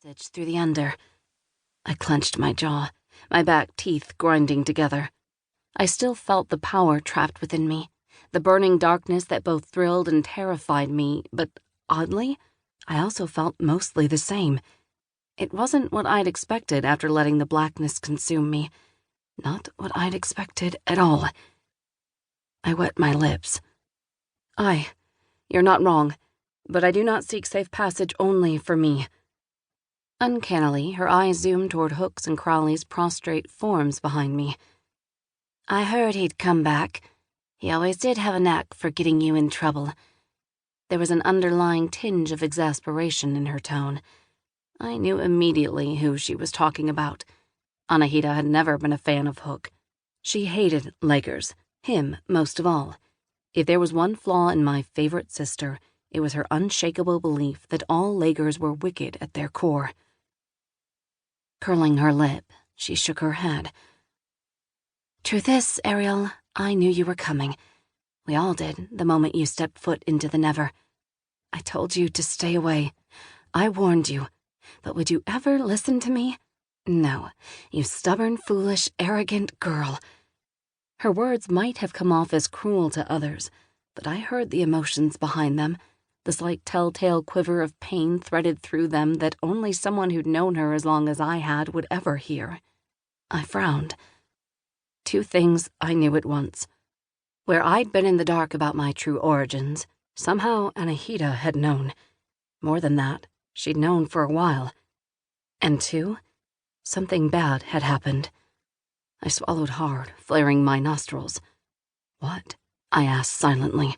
passage through the under. I clenched my jaw, my back teeth grinding together. I still felt the power trapped within me, the burning darkness that both thrilled and terrified me, but oddly, I also felt mostly the same. It wasn't what I'd expected after letting the blackness consume me. Not what I'd expected at all. I wet my lips. You're not wrong, but I do not seek safe passage only for me. Uncannily, her eyes zoomed toward Hook's and Crowley's prostrate forms behind me. I heard he'd come back. He always did have a knack for getting you in trouble. There was an underlying tinge of exasperation in her tone. I knew immediately who she was talking about. Anahita had never been a fan of Hook. She hated Lakers, him most of all. If there was one flaw in my favorite sister, it was her unshakable belief that all Lakers were wicked at their core. Curling her lip, she shook her head. Truth is, Ariel, I knew you were coming. We all did, the moment you stepped foot into the Never. I told you to stay away. I warned you. But would you ever listen to me? No, you stubborn, foolish, arrogant girl. Her words might have come off as cruel to others, but I heard the emotions behind them, the slight telltale quiver of pain threaded through them that only someone who'd known her as long as I had would ever hear. I frowned. Two things I knew at once. Where I'd been in the dark about my true origins, somehow Anahita had known. More than that, she'd known for a while. And two, something bad had happened. I swallowed hard, flaring my nostrils. What? I asked silently.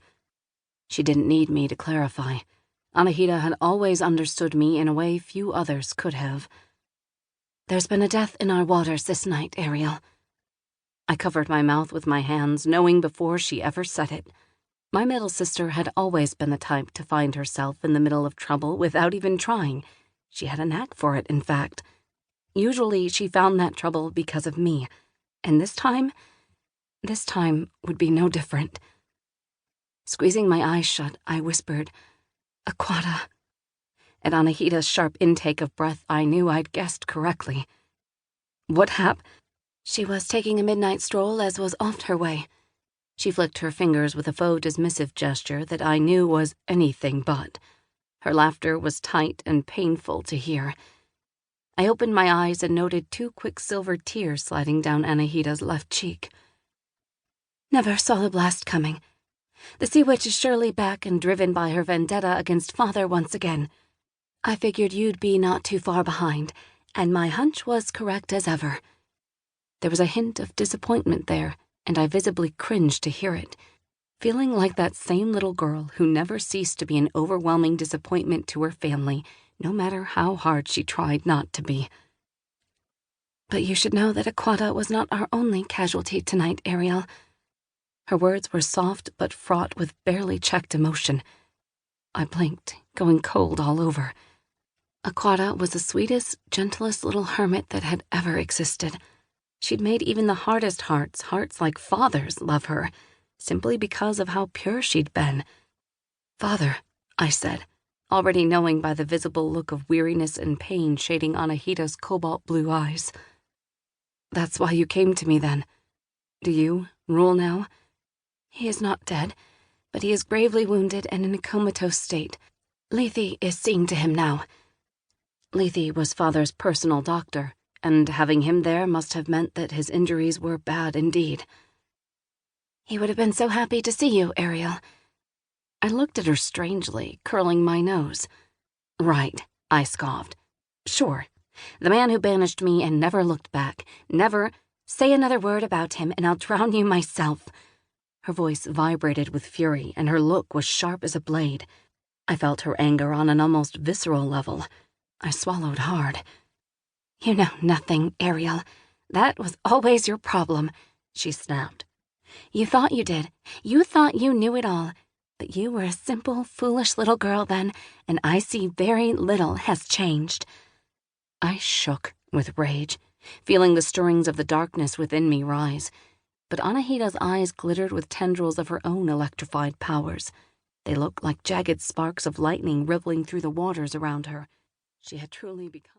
She didn't need me to clarify. Anahita had always understood me in a way few others could have. There's been a death in our waters this night, Ariel. I covered my mouth with my hands, knowing before she ever said it. My middle sister had always been the type to find herself in the middle of trouble without even trying. She had a knack for it, in fact. Usually she found that trouble because of me. And this time would be no different. Squeezing my eyes shut, I whispered, Aquata. At Anahita's sharp intake of breath, I knew I'd guessed correctly. What happened? She was taking a midnight stroll, as was oft her way. She flicked her fingers with a faux dismissive gesture that I knew was anything but. Her laughter was tight and painful to hear. I opened my eyes and noted two quick silver tears sliding down Anahita's left cheek. Never saw the blast coming. The sea witch is surely back and driven by her vendetta against Father once again. I figured you'd be not too far behind, and my hunch was correct as ever. There was a hint of disappointment there, and I visibly cringed to hear it, feeling like that same little girl who never ceased to be an overwhelming disappointment to her family, no matter how hard she tried not to be. But you should know that Aquata was not our only casualty tonight, Ariel. Her words were soft but fraught with barely checked emotion. I blinked, going cold all over. Aquata was the sweetest, gentlest little hermit that had ever existed. She'd made even the hardest hearts like Father's, love her, simply because of how pure she'd been. Father, I said, already knowing by the visible look of weariness and pain shading Anahita's cobalt blue eyes. That's why you came to me then. Do you rule now? He is not dead, but he is gravely wounded and in a comatose state. Lethe is seeing to him now. Lethe was Father's personal doctor, and having him there must have meant that his injuries were bad indeed. He would have been so happy to see you, Ariel. I looked at her strangely, curling my nose. Right, I scoffed. Sure, the man who banished me and never looked back. Never. Say another word about him and I'll drown you myself. Her voice vibrated with fury and her look was sharp as a blade. I felt her anger on an almost visceral level. I swallowed hard. You know nothing, Ariel. That was always your problem, she snapped. You thought you did. You thought you knew it all. But you were a simple, foolish little girl then, and I see very little has changed. I shook with rage, feeling the stirrings of the darkness within me rise. But Anahita's eyes glittered with tendrils of her own electrified powers. They looked like jagged sparks of lightning rippling through the waters around her. She had truly become